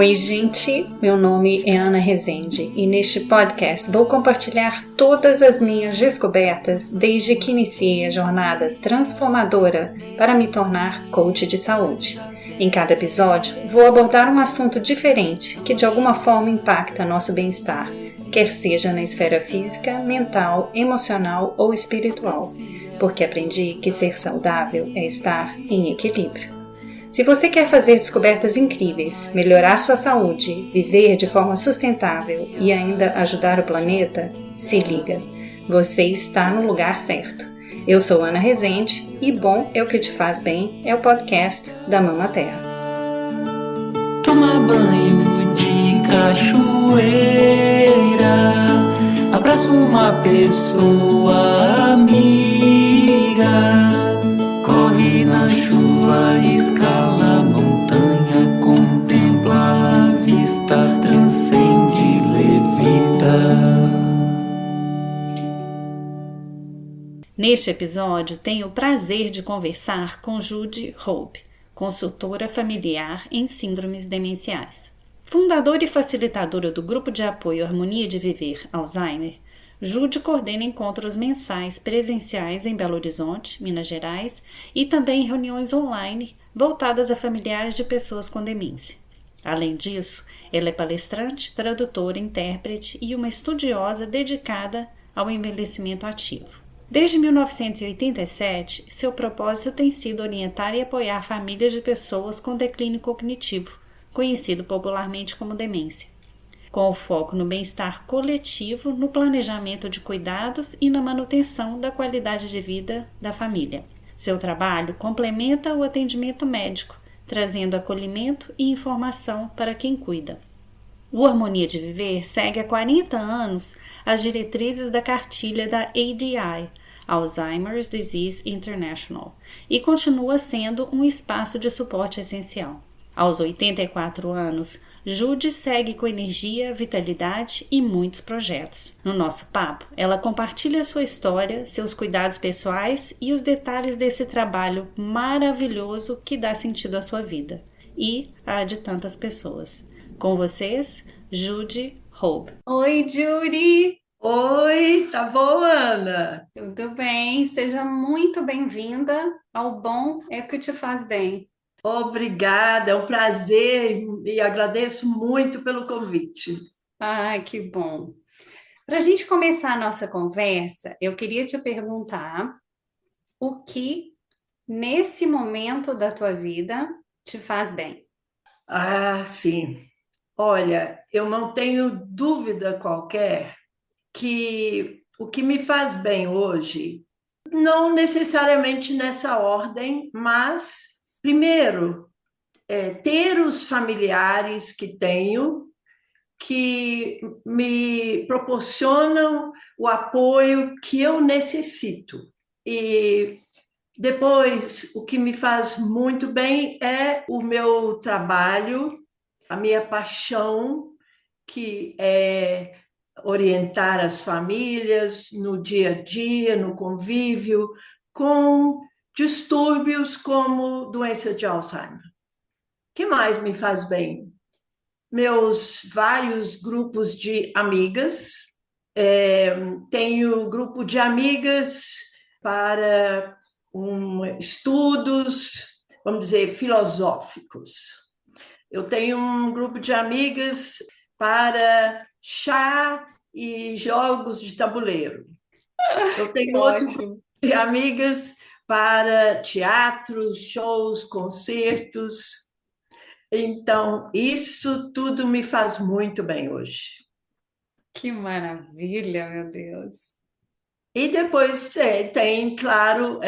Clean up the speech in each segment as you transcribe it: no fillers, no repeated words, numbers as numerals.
Oi, gente! Meu nome é Ana Rezende e neste podcast vou compartilhar todas as minhas descobertas desde que iniciei a jornada transformadora para me tornar coach de saúde. Em cada episódio, vou abordar um assunto diferente que de alguma forma impacta nosso bem-estar, quer seja na esfera física, mental, emocional ou espiritual, porque aprendi que ser saudável é estar em equilíbrio. Se você quer fazer descobertas incríveis, melhorar sua saúde, viver de forma sustentável e ainda ajudar o planeta, se liga, você está no lugar certo. Eu sou Ana Rezende e Bom é o que te faz bem é o podcast da Mama Terra. Toma banho de cachoeira, abraça uma pessoa amiga, corre na chuva, escala a montanha, contempla a vista, transcende, levita. Neste episódio, tenho o prazer de conversar com Judy Hope, consultora familiar em síndromes demenciais. Fundadora e facilitadora do Grupo de Apoio Harmonia de Viver Alzheimer, Judy coordena encontros mensais presenciais em Belo Horizonte, Minas Gerais, e também reuniões online voltadas a familiares de pessoas com demência. Além disso, ela é palestrante, tradutora, intérprete e uma estudiosa dedicada ao envelhecimento ativo. Desde 1987, seu propósito tem sido orientar e apoiar famílias de pessoas com declínio cognitivo, conhecido popularmente como demência, com o foco no bem-estar coletivo, no planejamento de cuidados e na manutenção da qualidade de vida da família. Seu trabalho complementa o atendimento médico, trazendo acolhimento e informação para quem cuida. O Harmonia de Viver segue há 40 anos as diretrizes da cartilha da ADI, Alzheimer's Disease International, e continua sendo um espaço de suporte essencial. Aos 84 anos, Judy segue com energia, vitalidade e muitos projetos. No nosso papo, ela compartilha sua história, seus cuidados pessoais e os detalhes desse trabalho maravilhoso que dá sentido à sua vida e à de tantas pessoas. Com vocês, Judy Hope. Oi, Judy! Oi, tá boa, Ana? Tudo bem? Seja muito bem-vinda ao Bom é o que te faz bem. Obrigada, é um prazer e agradeço muito pelo convite. Ai, que bom! Para a gente começar a nossa conversa, eu queria te perguntar o que, nesse momento da tua vida, te faz bem. Ah, sim. Olha, eu não tenho dúvida qualquer que o que me faz bem hoje, não necessariamente nessa ordem, mas, primeiro, ter os familiares que tenho, que me proporcionam o apoio que eu necessito. E depois, o que me faz muito bem é o meu trabalho, a minha paixão, que é orientar as famílias no dia a dia, no convívio, com distúrbios como doença de Alzheimer. O que mais me faz bem? Meus vários grupos de amigas. Tenho grupo de amigas para estudos, vamos dizer, filosóficos. Eu tenho um grupo de amigas para chá e jogos de tabuleiro. Eu tenho outro grupo de amigas para teatros, shows, concertos. Então, isso tudo me faz muito bem hoje. Que maravilha, meu Deus! E depois tem, claro,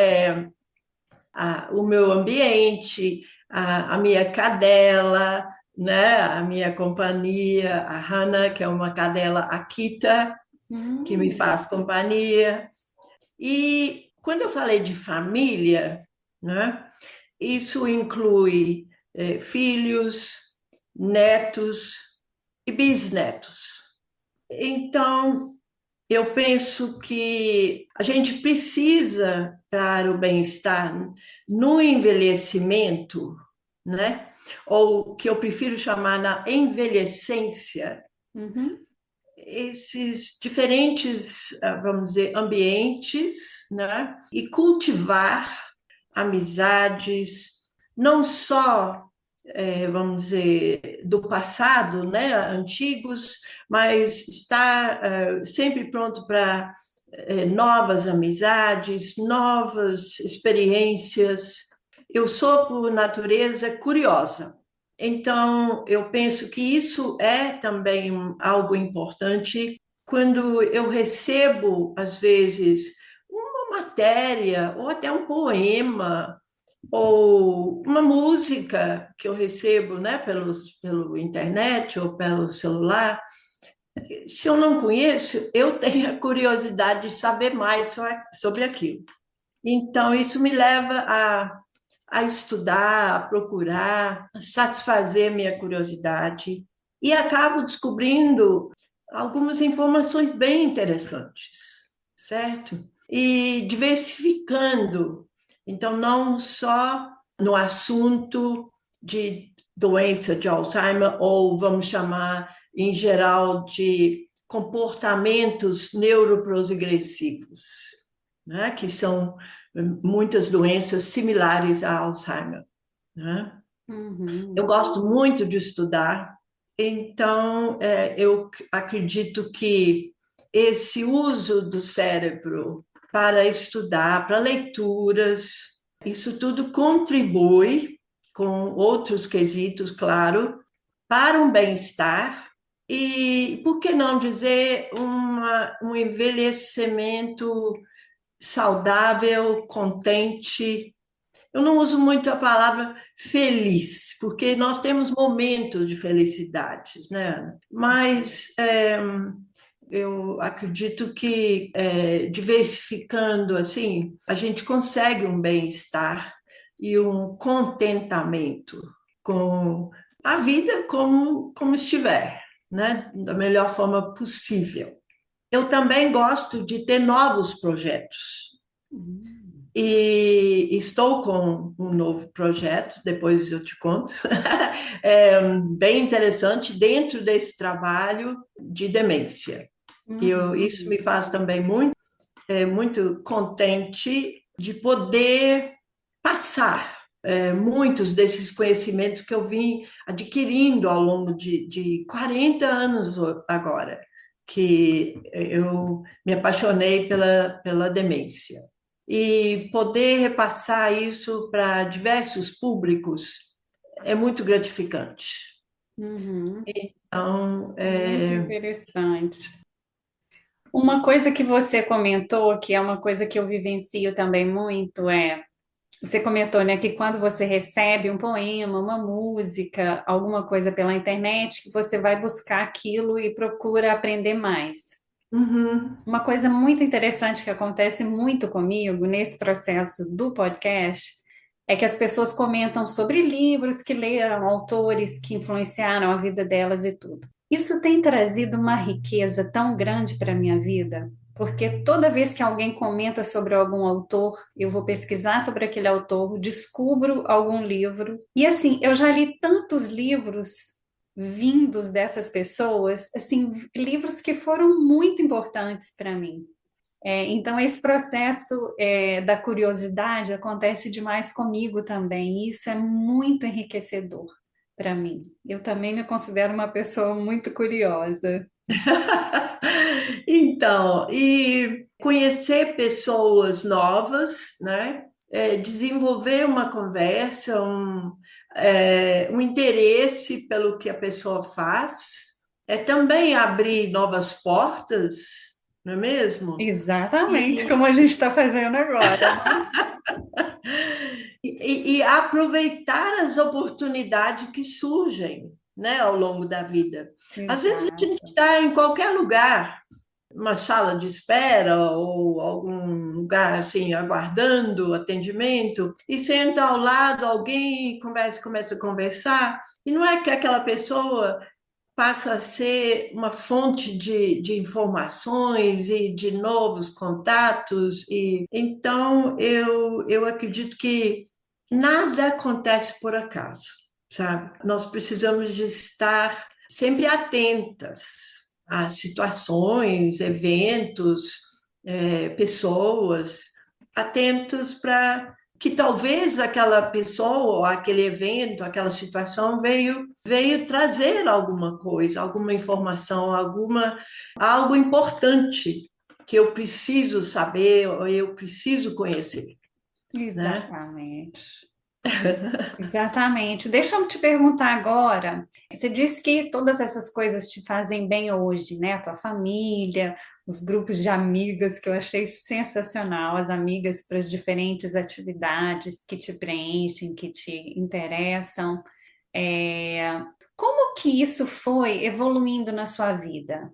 o meu ambiente, a minha cadela, né? A minha companhia, a Hannah, que é uma cadela Akita, que me faz companhia. E quando eu falei de família, né? Isso inclui filhos, netos e bisnetos. Então, eu penso que a gente precisa, para o bem-estar no envelhecimento, né? Ou que eu prefiro chamar na envelhecência, esses diferentes, vamos dizer, ambientes, né? E cultivar amizades, não só, vamos dizer, do passado, né? Antigos, mas estar sempre pronto para novas amizades, novas experiências. Eu sou, por natureza, curiosa. Então, eu penso que isso é também algo importante quando eu recebo, às vezes, uma matéria, ou até um poema, ou uma música que eu recebo, né, pelo internet ou pelo celular. Se eu não conheço, eu tenho a curiosidade de saber mais sobre aquilo. Então, isso me leva a estudar, a procurar, a satisfazer minha curiosidade e acabo descobrindo algumas informações bem interessantes, certo? E diversificando. Então, não só no assunto de doença de Alzheimer, ou vamos chamar em geral de comportamentos neuroprogressivos, né? Que são muitas doenças similares a Alzheimer, né? Eu gosto muito de estudar, então eu acredito que esse uso do cérebro para estudar, para leituras, isso tudo contribui com outros quesitos, claro, para um bem-estar e, por que não dizer, um envelhecimento saudável, contente. Eu não uso muito a palavra feliz, porque nós temos momentos de felicidades, né? Mas eu acredito que diversificando assim, a gente consegue um bem-estar e um contentamento com a vida como estiver, né? Da melhor forma possível. Eu também gosto de ter novos projetos. E estou com um novo projeto, depois eu te conto, bem interessante dentro desse trabalho de demência. Isso me faz também muito contente de poder passar muitos desses conhecimentos que eu vim adquirindo ao longo de 40 anos agora, que eu me apaixonei pela demência. E poder repassar isso para diversos públicos é muito gratificante. Então, Muito interessante. Uma coisa que você comentou, que é uma coisa que eu vivencio também muito, você comentou, né, que quando você recebe um poema, uma música, alguma coisa pela internet, que você vai buscar aquilo e procura aprender mais. Uma coisa muito interessante que acontece muito comigo nesse processo do podcast é que as pessoas comentam sobre livros que leram, autores que influenciaram a vida delas e tudo. Isso tem trazido uma riqueza tão grande para a minha vida, porque toda vez que alguém comenta sobre algum autor, eu vou pesquisar sobre aquele autor, descubro algum livro. E assim, eu já li tantos livros vindos dessas pessoas, assim, livros que foram muito importantes para mim. Então, esse processo da curiosidade acontece demais comigo também, e isso é muito enriquecedor para mim. Eu também me considero uma pessoa muito curiosa. então, e conhecer pessoas novas, né? Desenvolver uma conversa, um interesse pelo que a pessoa faz, também abrir novas portas, não é mesmo? Exatamente E, como a gente está fazendo agora. e aproveitar as oportunidades que surgem, né, ao longo da vida. Às vezes a gente Exato. está em qualquer lugar, uma sala de espera ou algum lugar assim, aguardando atendimento, e senta ao lado alguém e começa a conversar, e não é que aquela pessoa passa a ser uma fonte de informações e de novos contatos, e então eu acredito que nada acontece por acaso. sabe? Nós precisamos de estar sempre atentas a situações, eventos, pessoas, atentos para que talvez aquela pessoa, ou aquele evento, aquela situação veio trazer alguma coisa, alguma informação, algo importante que eu preciso saber ou eu preciso conhecer, né? Exatamente. Exatamente. Deixa eu te perguntar agora. Você disse que todas essas coisas te fazem bem hoje, né? A tua família, os grupos de amigas, que eu achei sensacional, as amigas para as diferentes atividades que te preenchem, que te interessam. Como que isso foi evoluindo na sua vida?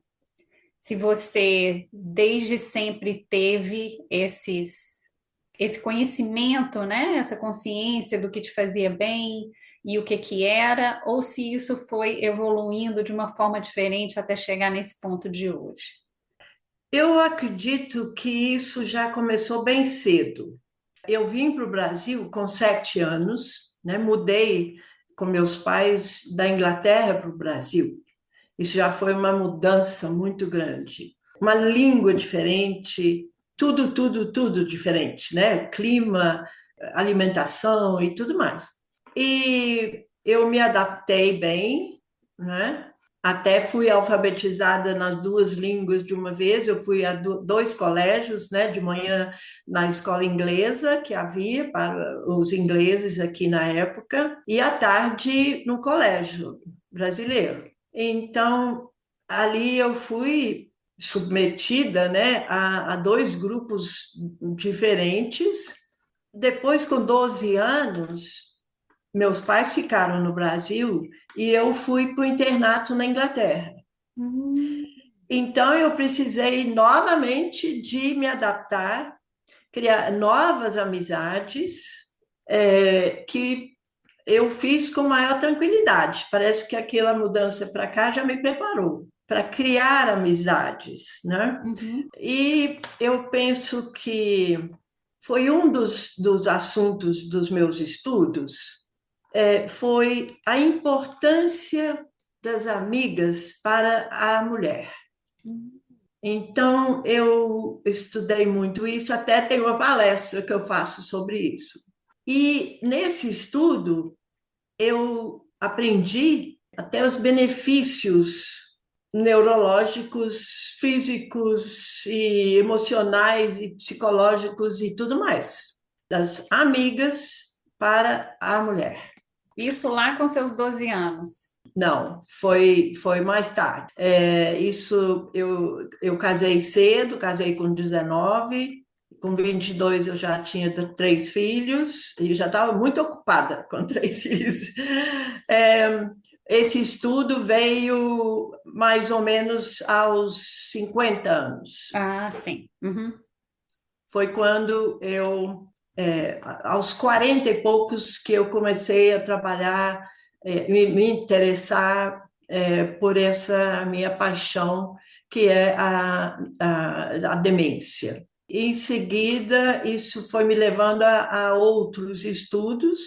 Se você desde sempre teve esse conhecimento, né? Essa consciência do que te fazia bem e o que que era, ou se isso foi evoluindo de uma forma diferente até chegar nesse ponto de hoje. Eu acredito que isso já começou bem cedo. Eu vim para o Brasil com 7 anos, né? Mudei com meus pais da Inglaterra para o Brasil. Isso já foi uma mudança muito grande. Uma língua diferente, tudo diferente, né? Clima, alimentação e tudo mais. E eu me adaptei bem, né? Até fui alfabetizada nas duas línguas de uma vez. Eu fui a dois colégios, né? De manhã na escola inglesa que havia para os ingleses aqui na época, e à tarde no colégio brasileiro. Então, ali eu fui submetida, né, a dois grupos diferentes. Depois, com 12 anos, meus pais ficaram no Brasil e eu fui para o internato na Inglaterra. Hum. Então, eu precisei novamente de me adaptar, criar novas amizades, que eu fiz com maior tranquilidade. Parece que aquela mudança para cá já me preparou para criar amizades, né? Uhum. E eu penso que foi um dos assuntos dos meus estudos, foi a importância das amigas para a mulher. Então, eu estudei muito isso, até tem uma palestra que eu faço sobre isso. E nesse estudo, eu aprendi até os benefícios neurológicos, físicos e emocionais e psicológicos e tudo mais das amigas para a mulher. Isso lá com seus 12 anos. Não, foi mais tarde. Isso eu casei cedo, casei com 19, com 22 eu já tinha 3 filhos e já estava muito ocupada com 3 filhos. Esse estudo veio mais ou menos aos 50 anos. Ah, sim. Uhum. Foi quando aos 40 e poucos, que eu comecei a trabalhar, me interessar por essa minha paixão, que é a demência. Em seguida, isso foi me levando a outros estudos,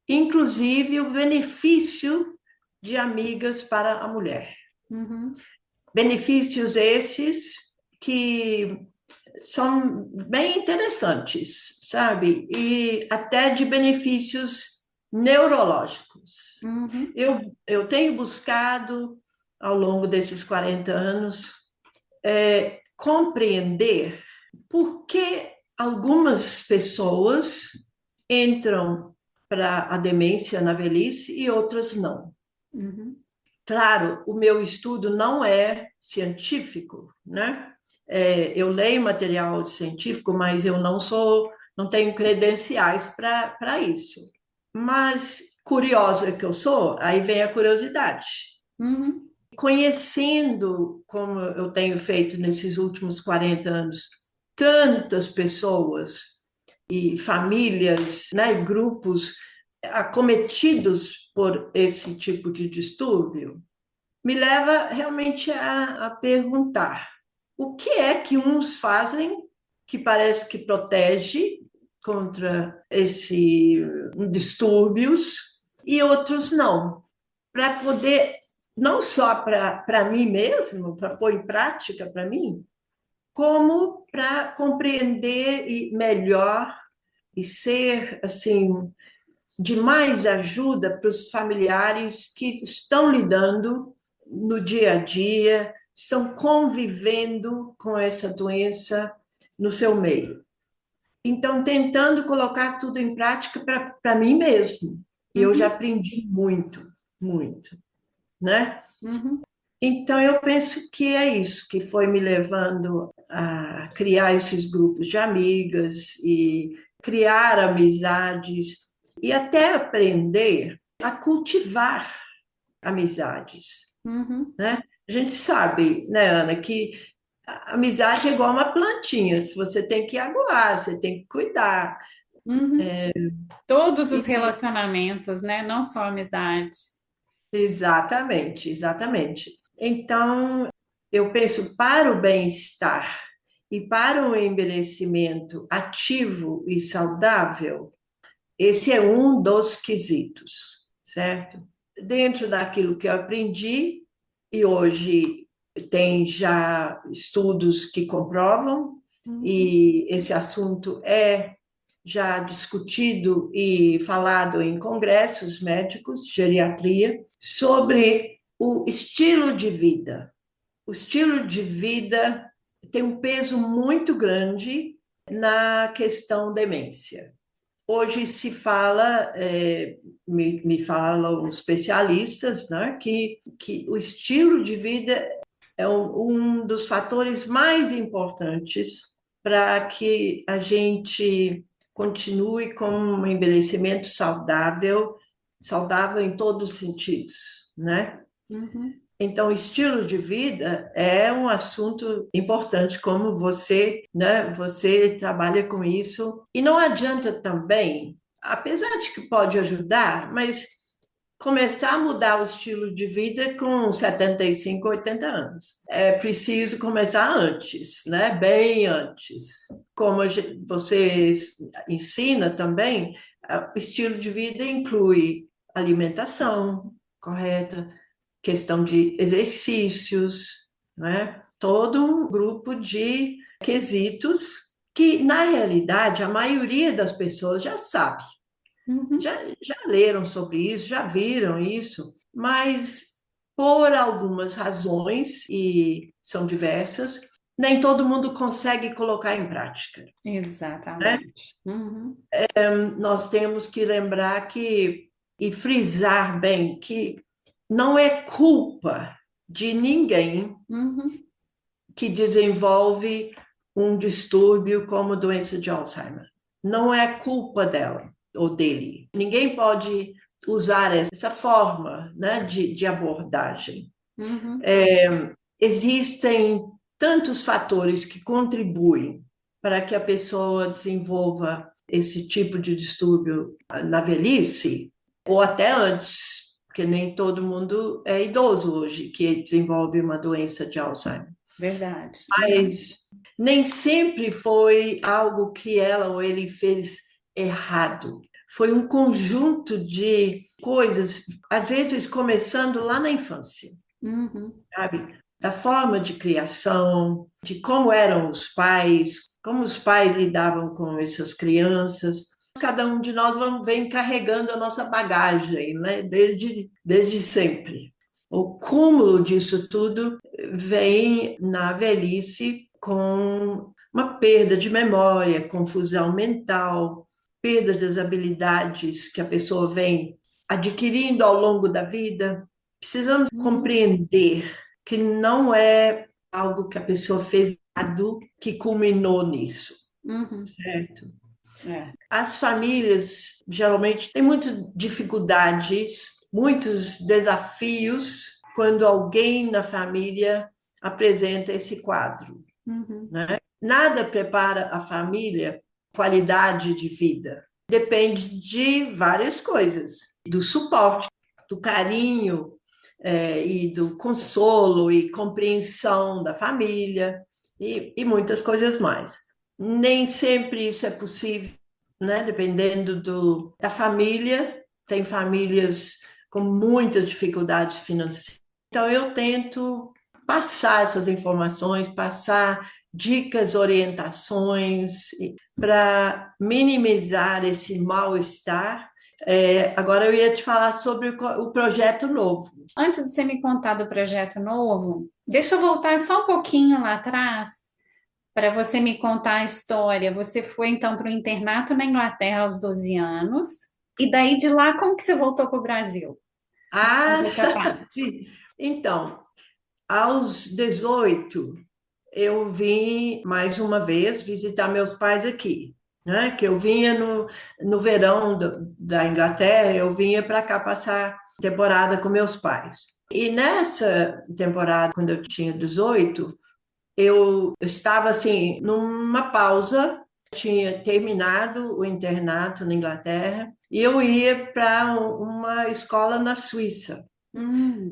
inclusive o benefício de amigas para a mulher. Uhum. Benefícios esses que são bem interessantes, sabe? E até de benefícios neurológicos. Uhum. Eu tenho buscado, ao longo desses 40 anos, compreender por que algumas pessoas entram para a demência na velhice e outras não. Uhum. Claro, o meu estudo não é científico, né? Eu leio material científico, mas eu não tenho credenciais para isso. Mas, curiosa que eu sou, aí vem a curiosidade. Uhum. Conhecendo, como eu tenho feito nesses últimos 40 anos, tantas pessoas e famílias, né, grupos acometidos por esse tipo de distúrbio, me leva realmente a perguntar o que é que uns fazem que parece que protege contra esses distúrbios e outros não, para poder, não só para mim mesmo, para pôr em prática para mim, como para compreender melhor e ser assim de mais ajuda para os familiares que estão lidando no dia a dia, estão convivendo com essa doença no seu meio. Então, tentando colocar tudo em prática para mim mesmo. E eu já aprendi muito, muito, né? Uhum. Então, eu penso que é isso que foi me levando a criar esses grupos de amigas e criar amizades e até aprender a cultivar amizades, Uhum. né? A gente sabe, né, Ana, que a amizade é igual uma plantinha, você tem que aguar, você tem que cuidar. Uhum. Todos os E, relacionamentos, né? Não só amizade. exatamente, exatamente. Então, eu penso para o bem-estar e para um envelhecimento ativo e saudável, esse é um dos quesitos, certo? Dentro daquilo que eu aprendi, e hoje tem já estudos que comprovam, Uhum. e esse assunto é já discutido e falado em congressos médicos, geriatria, sobre o estilo de vida. O estilo de vida tem um peso muito grande na questão demência. Hoje se fala, me falam os especialistas, né, que o estilo de vida é um dos fatores mais importantes para que a gente continue com um envelhecimento saudável, saudável em todos os sentidos, né? Uhum. Então, estilo de vida é um assunto importante, como você, né? Você trabalha com isso. E não adianta também, apesar de que pode ajudar, mas começar a mudar o estilo de vida com 75, 80 anos. É preciso começar antes, né? Bem antes. Como você ensina também, o estilo de vida inclui alimentação correta, questão de exercícios, né? Todo um grupo de quesitos que, na realidade, a maioria das pessoas já sabe, Uhum. já leram sobre isso, já viram isso, mas por algumas razões, e são diversas, nem todo mundo consegue colocar em prática, né? Exatamente. Uhum. Nós temos que lembrar que, e frisar bem, que não é culpa de ninguém Uhum. que desenvolve um distúrbio como doença de Alzheimer. Não é culpa dela ou dele. Ninguém pode usar essa forma, né, de abordagem. Uhum. Existem tantos fatores que contribuem para que a pessoa desenvolva esse tipo de distúrbio na velhice, ou até antes, porque nem todo mundo é idoso hoje que desenvolve uma doença de Alzheimer. Verdade. Uhum. Mas nem sempre foi algo que ela ou ele fez errado. Foi um conjunto de coisas, às vezes começando lá na infância, Uhum. sabe? Da forma de criação, de como eram os pais, como os pais lidavam com essas crianças. Cada um de nós vem carregando a nossa bagagem, né? Desde sempre. O cúmulo disso tudo vem na velhice com uma perda de memória, confusão mental, perda das habilidades que a pessoa vem adquirindo ao longo da vida. Precisamos Uhum. compreender que não é algo que a pessoa fez errado que culminou nisso, Uhum. certo? É. As famílias geralmente têm muitas dificuldades, muitos desafios quando alguém na família apresenta esse quadro, Uhum. né? Nada prepara a família qualidade de vida. Depende de várias coisas, do suporte, do carinho, e do consolo e compreensão da família e muitas coisas mais. Nem sempre isso é possível, né? Dependendo da família, tem famílias com muitas dificuldades financeiras. Então, eu tento passar essas informações, passar dicas, orientações para minimizar esse mal-estar. Agora eu ia te falar sobre o projeto novo. Antes de você me contar do projeto novo, deixa eu voltar só um pouquinho lá atrás para você me contar a história. Você foi então para o internato na Inglaterra aos 12 anos, e daí de lá, como que você voltou para o Brasil? Ah, Essa parte. sim. Então, aos 18, eu vim mais uma vez visitar meus pais aqui, né? Que eu vinha no verão da Inglaterra, eu vinha para cá passar temporada com meus pais. E nessa temporada, quando eu tinha 18, eu estava assim, numa pausa, tinha terminado o internato na Inglaterra e eu ia para uma escola na Suíça, Hum,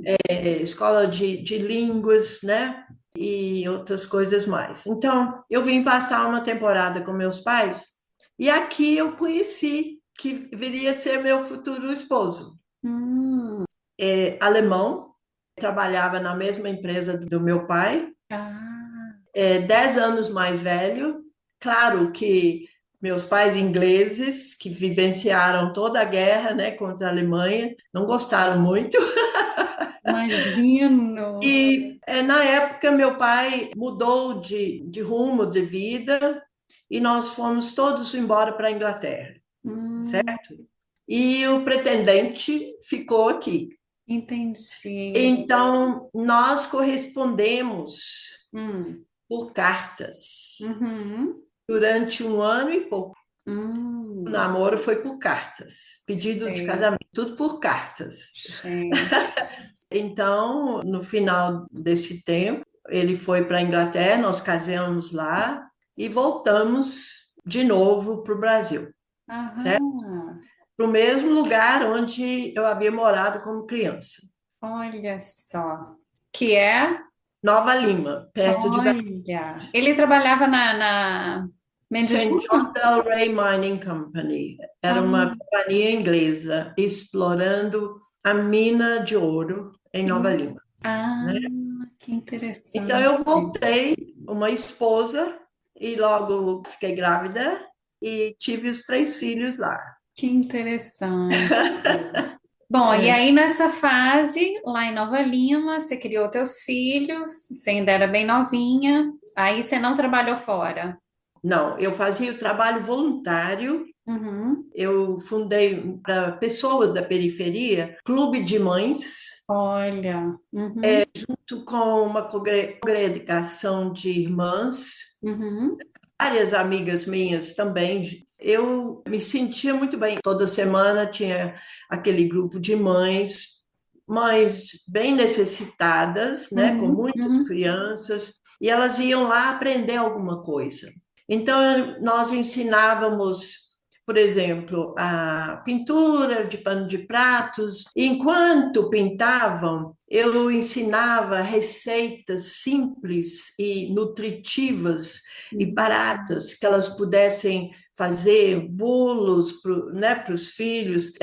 escola de línguas, né? E outras coisas mais. Então, eu vim passar uma temporada com meus pais e aqui eu conheci que viria a ser meu futuro esposo. hum, Alemão, trabalhava na mesma empresa do meu pai, ah, 10 anos mais velho. Claro que meus pais ingleses, que vivenciaram toda a guerra, né, contra a Alemanha, não gostaram muito. imagino. E na época meu pai mudou de rumo de vida e nós fomos todos embora para a Inglaterra, Hum, certo? E o pretendente ficou aqui. entendi. Então, nós correspondemos Hum, por cartas uhum, durante um ano e pouco. O hum, namoro foi por cartas, pedido de sei, casamento, tudo por cartas. sei. Então, no final desse tempo, ele foi para a Inglaterra, nós casamos lá e voltamos de novo para o Brasil, certo? Aham, Para o mesmo lugar onde eu havia morado como criança, olha só. Que é? Nova Lima, perto de Olha. Ele trabalhava na Mendes St. John Goods? Del Rey Mining Company. Era uma Ah, companhia inglesa explorando a mina de ouro em Nova hum. Lima, Ah, né? que Então interessante. eu voltei, uma esposa, e logo fiquei grávida e tive os 3 filhos lá. Que interessante. Bom, e É. aí nessa fase, lá em Nova Lima, você criou teus filhos, você ainda era bem novinha, aí você não trabalhou fora. Não, eu fazia o trabalho voluntário. Uhum. Eu fundei para pessoas da periferia, clube de mães, Olha. Uhum. junto com uma congregação de irmãs, Uhum. várias amigas minhas também. Eu me sentia muito bem. Toda semana tinha aquele grupo de mães, mães bem necessitadas, né, com Uhum. muitas Uhum. crianças, e elas iam lá aprender alguma coisa. Então, nós ensinávamos, por exemplo, a pintura de pano de pratos. Enquanto pintavam, eu ensinava receitas simples e nutritivas e baratas que elas pudessem fazer bolos né, para os filhos,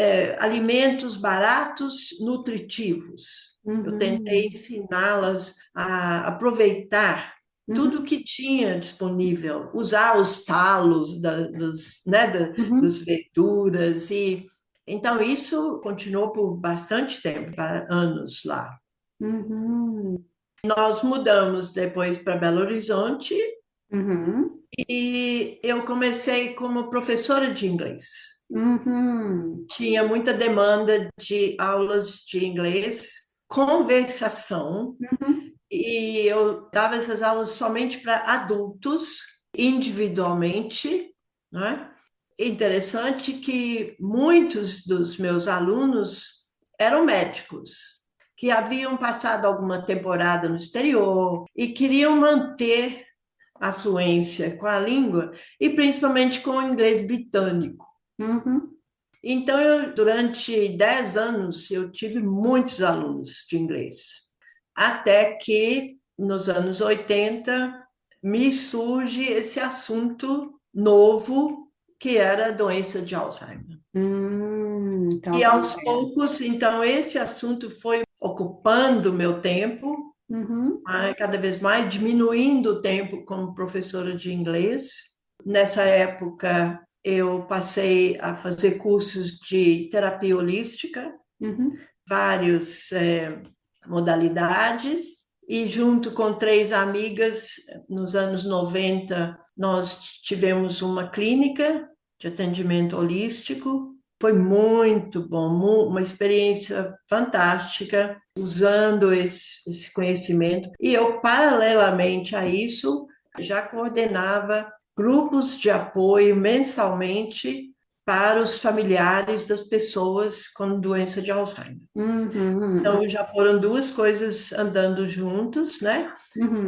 alimentos baratos, nutritivos. Eu tentei Uhum. ensiná-las a aproveitar tudo Uhum. que tinha disponível, usar os talos das Uhum. verduras e então isso continuou por bastante tempo, anos lá. Uhum. Nós mudamos depois para Belo Horizonte Uhum. e eu comecei como professora de inglês. Uhum. Tinha muita demanda de aulas de inglês, conversação, Uhum. e eu dava essas aulas somente para adultos, individualmente, né? Interessante que muitos dos meus alunos eram médicos, que haviam passado alguma temporada no exterior e queriam manter a fluência com a língua e principalmente com o inglês britânico. Uhum. Então, durante 10 anos, eu tive muitos alunos de inglês, até que, nos anos 80 me surge esse assunto novo que era a doença de Alzheimer. Então E tá aos certo. poucos, então, esse assunto foi ocupando o meu tempo, Uhum, cada vez mais diminuindo o tempo como professora de inglês. Nessa época, eu passei a fazer cursos de terapia holística, uhum, várias modalidades, e junto com 3 amigas, nos anos 90, nós tivemos uma clínica de atendimento holístico. Foi muito bom, uma experiência fantástica, usando esse conhecimento. E eu, paralelamente a isso, já coordenava grupos de apoio mensalmente para os familiares das pessoas com doença de Alzheimer. uhum, Então, já foram duas coisas andando juntos, né? uhum.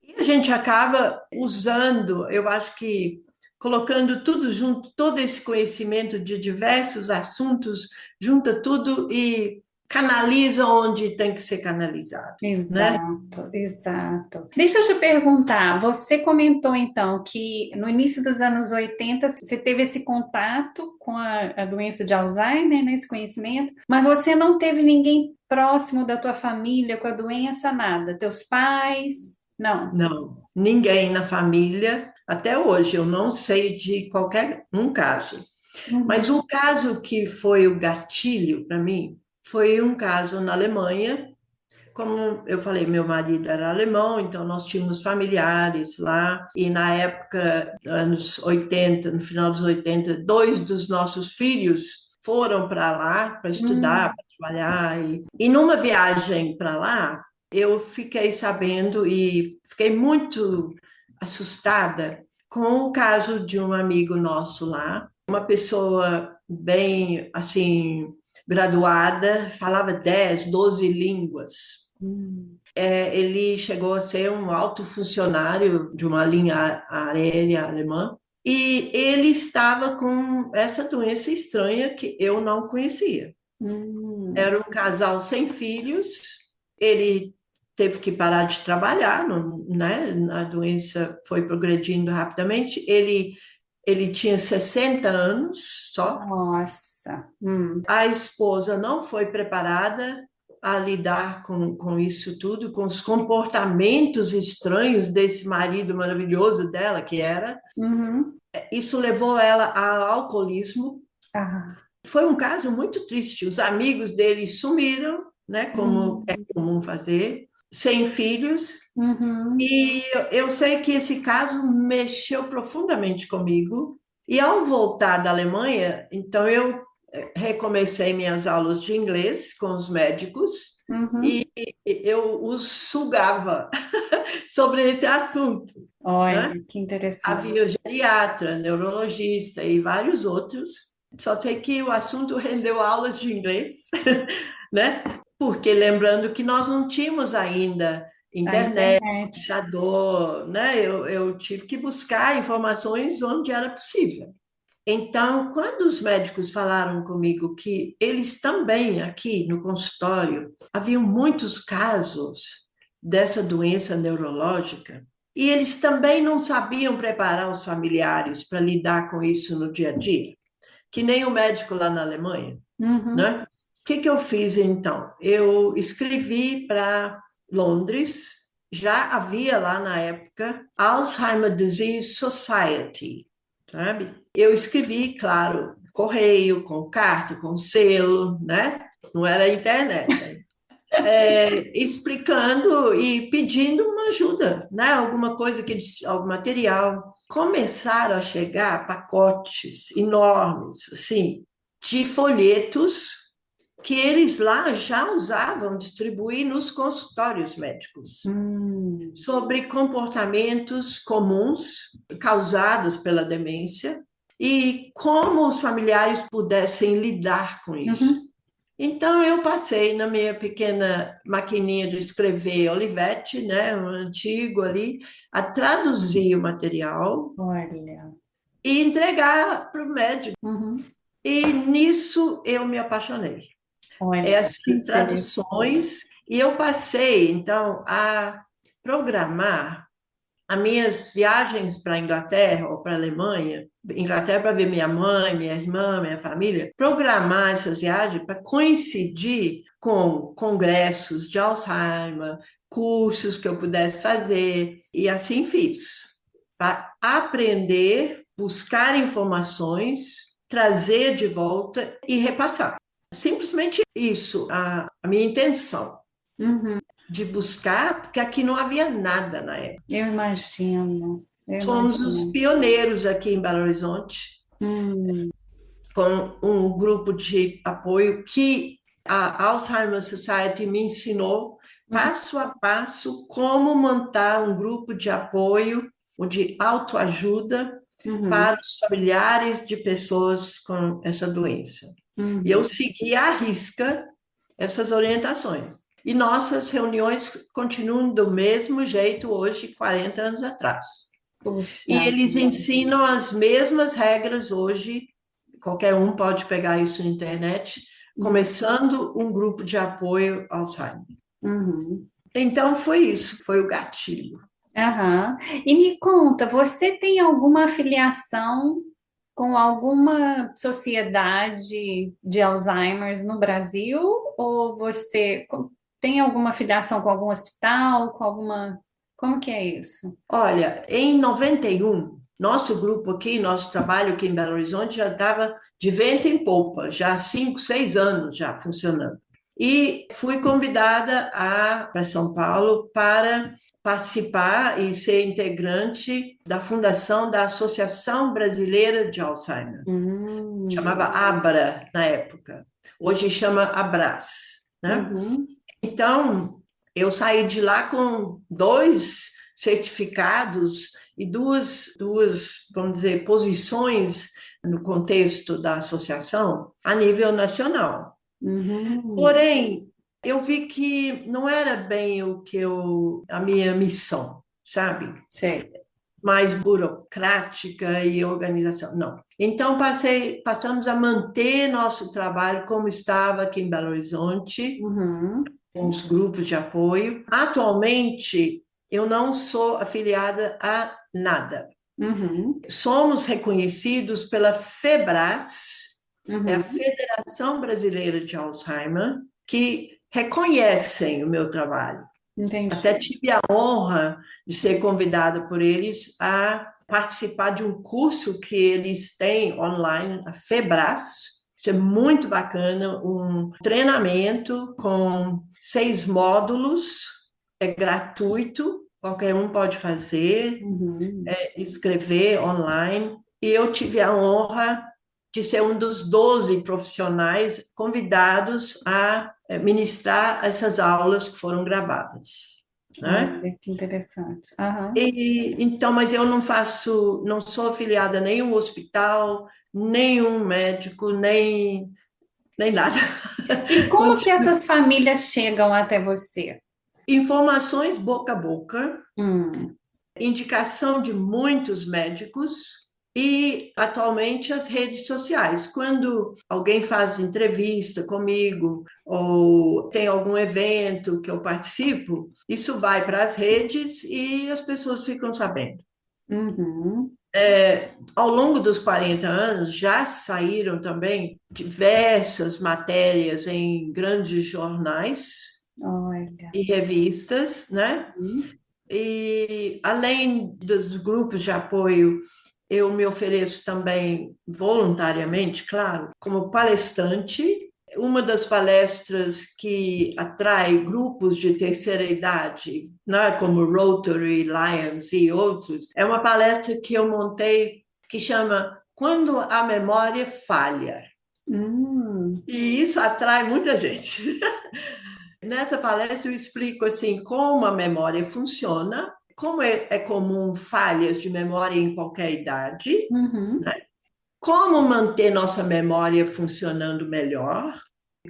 E a gente acaba usando, eu acho que colocando tudo junto, todo esse conhecimento de diversos assuntos, junta tudo e canaliza onde tem que ser canalizado, né? Exato, exato. Deixa eu te perguntar, você comentou então que no início dos anos 80 você teve esse contato com a doença de Alzheimer, né, esse conhecimento, mas você não teve ninguém próximo da tua família com a doença, nada? Teus pais? Não. Não, ninguém na família, até hoje, eu não sei de qualquer um caso. Mas Uhum, o caso que foi o gatilho para mim foi um caso na Alemanha. Como eu falei, meu marido era alemão, então nós tínhamos familiares lá. E na época, anos 80, no final dos 80, dois dos nossos filhos foram para lá para estudar, uhum, para trabalhar. E numa viagem para lá, eu fiquei sabendo e fiquei muito assustada com o caso de um amigo nosso lá, uma pessoa bem assim graduada, falava 10, 12 línguas. uhum, Ele chegou a ser um alto funcionário de uma linha aérea alemã e ele estava com essa doença estranha que eu não conhecia. uhum. Era um casal sem filhos, ele teve que parar de trabalhar, né? A doença foi progredindo rapidamente. Ele tinha 60 anos só. Nossa. A esposa não foi preparada a lidar com isso tudo, com os comportamentos estranhos desse marido maravilhoso dela, que era. Uhum. Isso levou ela ao alcoolismo. Ah, Foi um caso muito triste. Os amigos dele sumiram, né, como é uhum. comum fazer, sem filhos. Uhum. E eu sei que esse caso mexeu profundamente comigo. E ao voltar da Alemanha, então eu recomecei minhas aulas de inglês com os médicos Uhum. e eu os sugava sobre esse assunto, né? Olha, que interessante. Havia geriatra, neurologista e vários outros. Só sei que o assunto rendeu aulas de inglês, né? Porque lembrando que nós não tínhamos ainda A internet, internet. computador, né? Eu tive que buscar informações onde era possível. Então, quando os médicos falaram comigo que eles também, aqui no consultório, haviam muitos casos dessa doença neurológica, e eles também não sabiam preparar os familiares para lidar com isso no dia a dia, que nem o médico lá na Alemanha, Uhum. né? O que eu fiz então? Eu escrevi para Londres, já havia lá na época Alzheimer Disease Society, sabe? Eu escrevi, claro, correio, com carta, com selo, né? Não era internet, explicando e pedindo uma ajuda, né? Alguma coisa que algum material. Começaram a chegar pacotes enormes, assim, de folhetos que eles lá já usavam distribuir nos consultórios médicos Hum. sobre comportamentos comuns causados pela demência e como os familiares pudessem lidar com isso. Uhum. Então, eu passei na minha pequena maquininha de escrever Olivetti, né, um antigo ali, a traduzir o material Olha. e entregar para o médico. Uhum. E nisso eu me apaixonei. Olha, Essas que interessante. traduções, e eu passei, então, a programar as minhas viagens para a Inglaterra ou para a Alemanha, Inglaterra para ver minha mãe, minha irmã, minha família, programar essas viagens para coincidir com congressos de Alzheimer, cursos que eu pudesse fazer, e assim fiz, para aprender, buscar informações, trazer de volta e repassar. Simplesmente isso, a minha intenção Uhum. de buscar, porque aqui não havia nada na época. Eu imagino. Eu Fomos os imagino. pioneiros aqui em Belo Horizonte, Hum, com um grupo de apoio que a Alzheimer Society me ensinou uhum, passo a passo como montar um grupo de apoio ou de autoajuda uhum, para os familiares de pessoas com essa doença. E uhum. eu segui à risca essas orientações. E nossas reuniões continuam do mesmo jeito hoje, 40 anos atrás. Puxa E eles vida. ensinam as mesmas regras hoje, qualquer um pode pegar isso na internet, começando um grupo de apoio ao Alzheimer. Uhum. Então foi isso, foi o gatilho. Aham. E me conta, você tem alguma afiliação com alguma sociedade de Alzheimer's no Brasil? Ou você tem alguma afiliação com algum hospital, com alguma... Como que é isso? Olha, em 91, nosso grupo aqui, nosso trabalho aqui em Belo Horizonte já estava de vento em popa, já há 5, 6 anos já funcionando. E fui convidada para São Paulo para participar e ser integrante da fundação da Associação Brasileira de Alzheimer. Hum, Chamava ABRA na época. Hoje chama Abras, né? uhum, Então, eu saí de lá com 2 certificados e duas, vamos dizer, posições no contexto da associação a nível nacional. uhum, Porém, eu vi que não era bem a minha missão, sabe? sei. Mais burocrática e organização. Não. Então, passamos a manter nosso trabalho como estava aqui em Belo Horizonte, Uhum, com os grupos de apoio. Atualmente, eu não sou afiliada a nada. uhum, Somos reconhecidos pela FEBRAS, é a uhum, Federação Brasileira de Alzheimer, que reconhecem o meu trabalho. Até entendi. tive a honra de ser convidada por eles a participar de um curso que eles têm online, a FEBRAS. Isso é muito bacana, um treinamento com 6 módulos, é gratuito, qualquer um pode fazer, Uhum. escrever online. E eu tive a honra de ser um dos 12 profissionais convidados a ministrar essas aulas que foram gravadas, né? Olha, que interessante. Aham. Então, mas eu não sou afiliada a nenhum hospital, nenhum médico, nem nada. E como que essas famílias chegam até você? Informações boca a boca, Hum, indicação de muitos médicos e, atualmente, as redes sociais. Quando alguém faz entrevista comigo ou tem algum evento que eu participo, isso vai para as redes e as pessoas ficam sabendo. uhum. Ao longo dos 40 anos, já saíram também diversas matérias em grandes jornais Olha. e revistas, né? Uhum. E além dos grupos de apoio, eu me ofereço também voluntariamente, claro, como palestrante. Uma das palestras que atrai grupos de terceira idade, né, como Rotary, Lions e outros, é uma palestra que eu montei que chama Quando a Memória Falha. Hum, E isso atrai muita gente. Nessa palestra eu explico assim como a memória funciona, como é comum falhas de memória em qualquer idade, uhum, né? Como manter nossa memória funcionando melhor,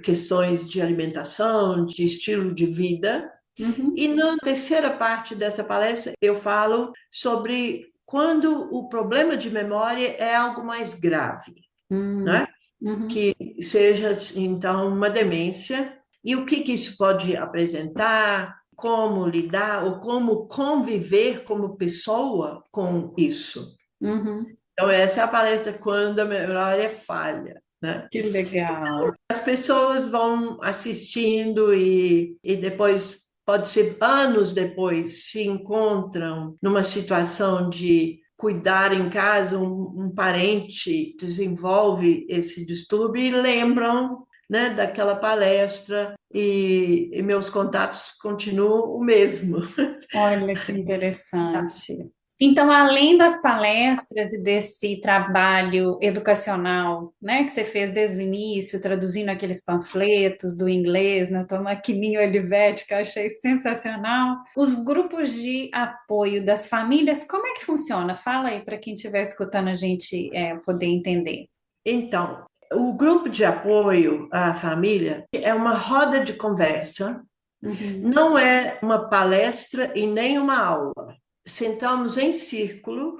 questões de alimentação, de estilo de vida. uhum, E na terceira parte dessa palestra eu falo sobre quando o problema de memória é algo mais grave, uhum, né? uhum, Que seja, então, uma demência, e o que isso pode apresentar, como lidar ou como conviver como pessoa com isso. Uhum. Então, essa é a palestra Quando a Memória Falha, né? Que legal. As pessoas vão assistindo e depois, pode ser anos depois, se encontram numa situação de cuidar em casa, um parente desenvolve esse distúrbio e lembram, né, daquela palestra e meus contatos continuam o mesmo. Olha que interessante. Então, além das palestras e desse trabalho educacional, né, que você fez desde o início, traduzindo aqueles panfletos do inglês na tua maquininha Olivetti, que eu achei sensacional, os grupos de apoio das famílias, como é que funciona? Fala aí para quem estiver escutando a gente poder entender. Então, o grupo de apoio à família é uma roda de conversa, Uhum, não é uma palestra e nem uma aula. Sentamos em círculo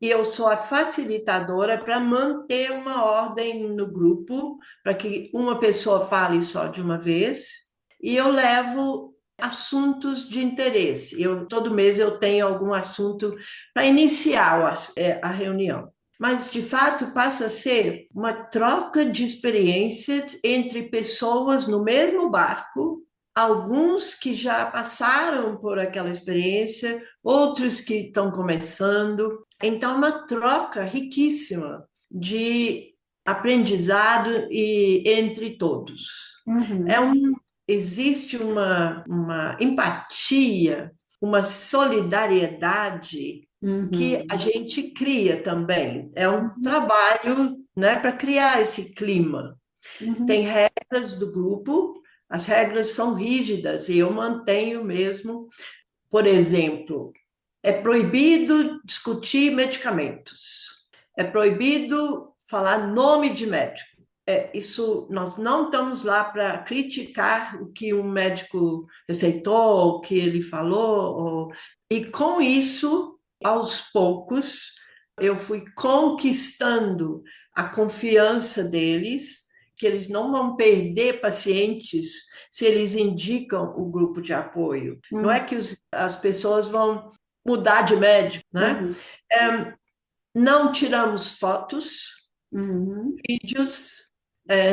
e eu sou a facilitadora para manter uma ordem no grupo, para que uma pessoa fale só de uma vez, e eu levo assuntos de interesse. Todo mês eu tenho algum assunto para iniciar a reunião. Mas, de fato, passa a ser uma troca de experiências entre pessoas no mesmo barco, alguns que já passaram por aquela experiência, outros que estão começando. Então, uma troca riquíssima de aprendizado entre todos. É uhum, um, existe uma empatia, uma solidariedade que a uhum, gente cria também. É um uhum, trabalho, né, para criar esse clima. Tem uhum, regras do grupo, as regras são rígidas e eu mantenho mesmo. Por exemplo, é proibido discutir medicamentos, é proibido falar nome de médico. Isso, nós não estamos lá para criticar o que um médico receitou, o que ele falou, e com isso, aos poucos, eu fui conquistando a confiança deles, que eles não vão perder pacientes se eles indicam o grupo de apoio. Não é uhum, que as pessoas vão mudar de médico, né? uhum, Não tiramos fotos, uhum, vídeos,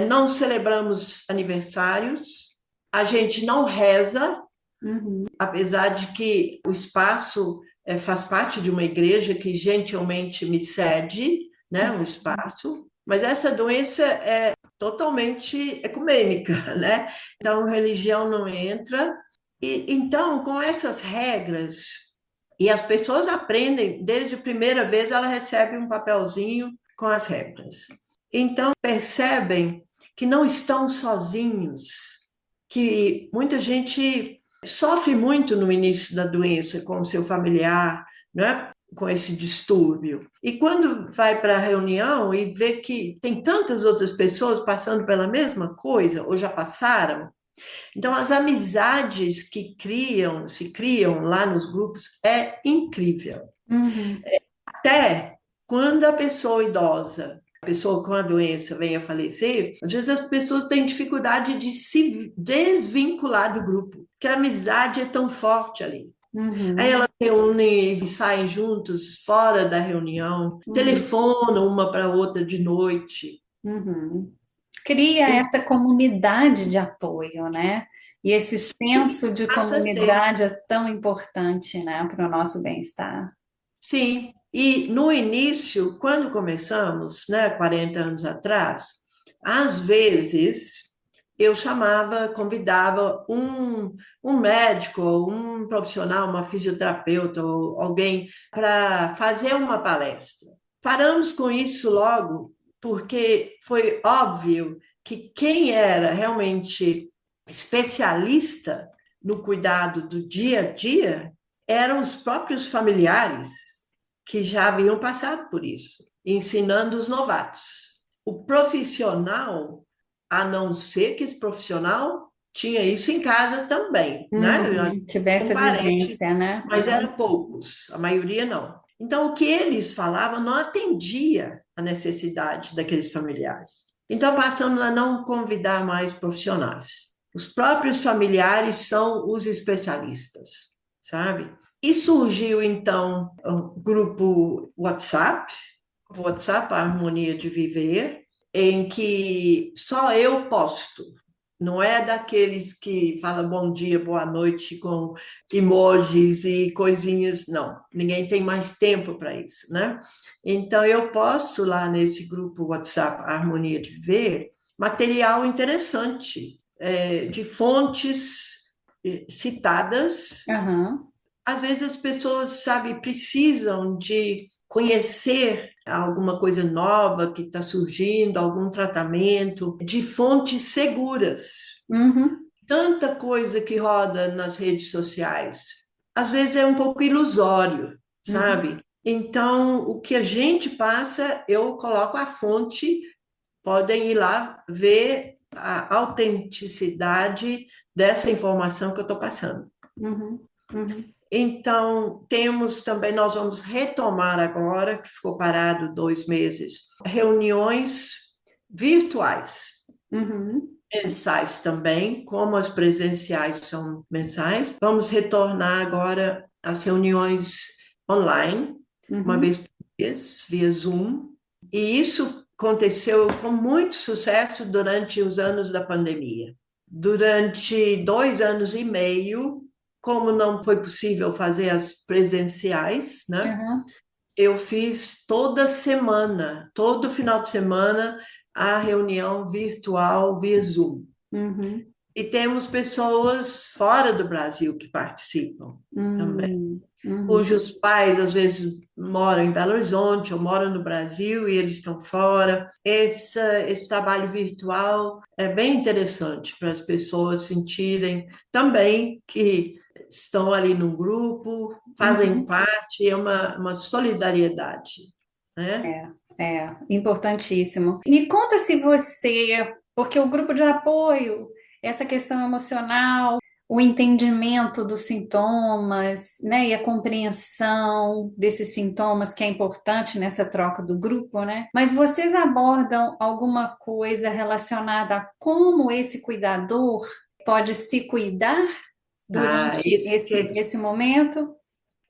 não celebramos aniversários, a gente não reza, uhum, apesar de que o espaço faz parte de uma igreja que gentilmente me cede, né, um espaço, mas essa doença é totalmente ecumênica, né? Então, religião não entra. E então, com essas regras, e as pessoas aprendem, desde a primeira vez ela recebe um papelzinho com as regras. Então, percebem que não estão sozinhos, que muita gente sofre muito no início da doença com o seu familiar, né? Com esse distúrbio. E quando vai para a reunião e vê que tem tantas outras pessoas passando pela mesma coisa, ou já passaram, então as amizades que se criam lá nos grupos é incrível. uhum. Até quando a pessoa idosa, a pessoa com a doença vem a falecer, às vezes as pessoas têm dificuldade de se desvincular do grupo, que a amizade é tão forte ali. Aí Uhum, elas reúnem e saem juntos fora da reunião, uhum, telefonam uma para outra de noite. uhum. Cria E essa comunidade de apoio, né? E esse senso de passa a ser. comunidade é tão importante, né, para o nosso bem-estar. Sim, e no início, quando começamos, né, 40 anos atrás, às vezes eu chamava, convidava um médico, um profissional, uma fisioterapeuta ou alguém para fazer uma palestra. Paramos com isso logo, porque foi óbvio que quem era realmente especialista no cuidado do dia a dia eram os próprios familiares que já haviam passado por isso, ensinando os novatos. O profissional, a não ser que esse profissional tinha isso em casa também, né? Tivesse Um a parente, vivência, né? mas eram poucos, a maioria não. Então, o que eles falavam não atendia a necessidade daqueles familiares. Então, passamos a não convidar mais profissionais. Os próprios familiares são os especialistas, sabe? E surgiu, então, o grupo WhatsApp, a Harmonia de Viver, em que só eu posto. Não é daqueles que falam bom dia, boa noite com emojis e coisinhas, não. Ninguém tem mais tempo para isso, né? Então, eu posto lá nesse grupo WhatsApp Harmonia de Viver material interessante, de fontes citadas. Aham. Às vezes as pessoas, sabe, precisam de conhecer alguma coisa nova que está surgindo, algum tratamento, de fontes seguras. Uhum. Tanta coisa que roda nas redes sociais, às vezes é um pouco ilusório, Uhum. sabe? Então, o que a gente passa, eu coloco a fonte, podem ir lá ver a autenticidade dessa informação que eu estou passando. Uhum. Uhum. Então, temos também, nós vamos retomar agora, que ficou parado 2 meses, reuniões virtuais, Uhum. mensais também, como as presenciais são mensais. Vamos retornar agora às reuniões online, uma Uhum. vez por mês, via Zoom. E isso aconteceu com muito sucesso durante os anos da pandemia. Durante 2 anos e meio, como não foi possível fazer as presenciais, né? Aham. Eu fiz toda semana, todo final de semana, a reunião virtual via Zoom. Uhum. E temos pessoas fora do Brasil que participam também, Uhum. cujos pais às vezes moram em Belo Horizonte ou moram no Brasil e eles estão fora. Esse trabalho virtual é bem interessante para as pessoas sentirem também que estão ali num grupo, fazem Uhum. parte, é uma solidariedade, né? É importantíssimo. Me conta se você, porque o grupo de apoio, essa questão emocional, o entendimento dos sintomas, né, e a compreensão desses sintomas que é importante nessa troca do grupo, né? Mas vocês abordam alguma coisa relacionada a como esse cuidador pode se cuidar Ah, durante esse que esse momento?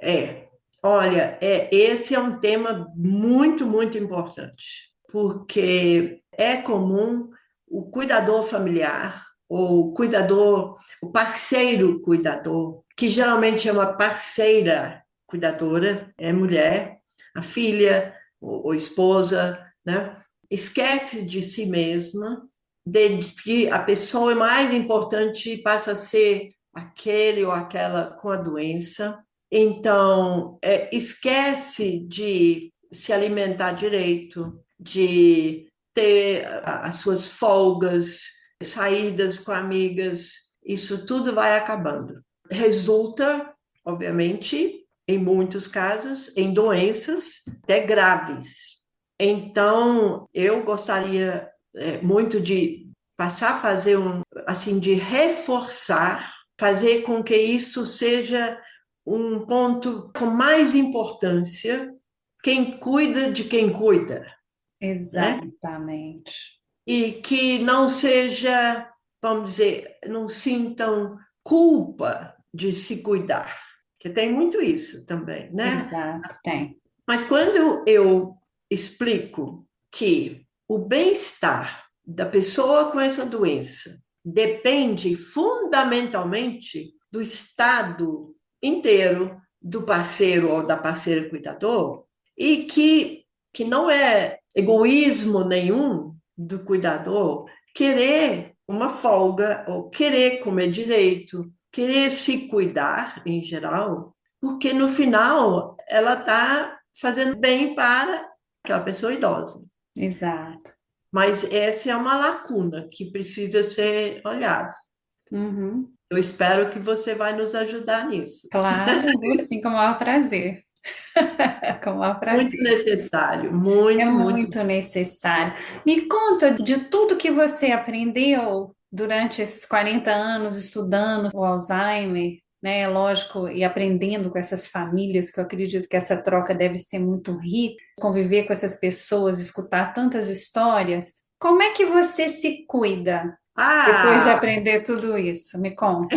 é. Olha, esse é um tema muito, muito importante, porque é comum o cuidador familiar, ou o cuidador, o parceiro cuidador, que geralmente é uma parceira cuidadora, é mulher, a filha ou esposa, né? Esquece de si mesma, de que a pessoa mais importante passa a ser aquele ou aquela com a doença. Então, esquece de se alimentar direito, de ter as suas folgas, saídas com amigas, isso tudo vai acabando. Resulta, obviamente, em muitos casos, em doenças até graves. Então, eu gostaria muito de passar a fazer assim, de reforçar, fazer com que isso seja um ponto com mais importância, quem cuida de quem cuida, né? Exatamente. E que não seja, vamos dizer, não sintam culpa de se cuidar, que tem muito isso também, né? Exato, tem. Mas quando eu explico que o bem-estar da pessoa com essa doença depende fundamentalmente do estado inteiro do parceiro ou da parceira cuidador, e que não é egoísmo nenhum do cuidador querer uma folga ou querer comer direito, querer se cuidar em geral, porque no final ela está fazendo bem para aquela pessoa idosa. Exato. Mas essa é uma lacuna que precisa ser olhada. Uhum. Eu espero que você vai nos ajudar nisso. Claro, vou sim, com o maior prazer. Com o maior Muito prazer. necessário, É muito, muito. muito necessário. Me conta de tudo que você aprendeu durante esses 40 anos estudando o Alzheimer, né? Lógico, e aprendendo com essas famílias, que eu acredito que essa troca deve ser muito rica, conviver com essas pessoas, escutar tantas histórias. Como é que você se cuida? depois de Ah, aprender tudo isso? Me conta.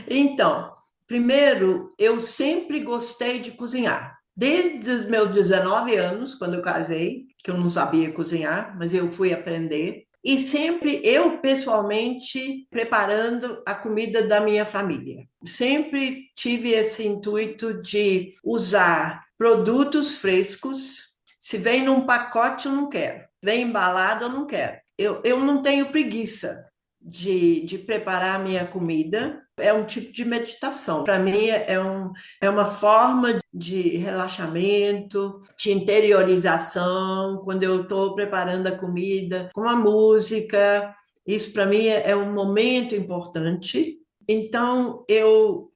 então, primeiro, eu sempre gostei de cozinhar. Desde os meus 19 anos, quando eu casei, que eu não sabia cozinhar, mas eu fui aprender. E sempre eu, pessoalmente, preparando a comida da minha família. Sempre tive esse intuito de usar produtos frescos. Se vem num pacote, eu não quero. Vem embalado, eu não quero. Eu não tenho preguiça de preparar a minha comida. É um tipo de meditação. Para mim, é uma forma de relaxamento, de interiorização, quando eu estou preparando a comida, com a música. Isso, para mim, é um momento importante. Então,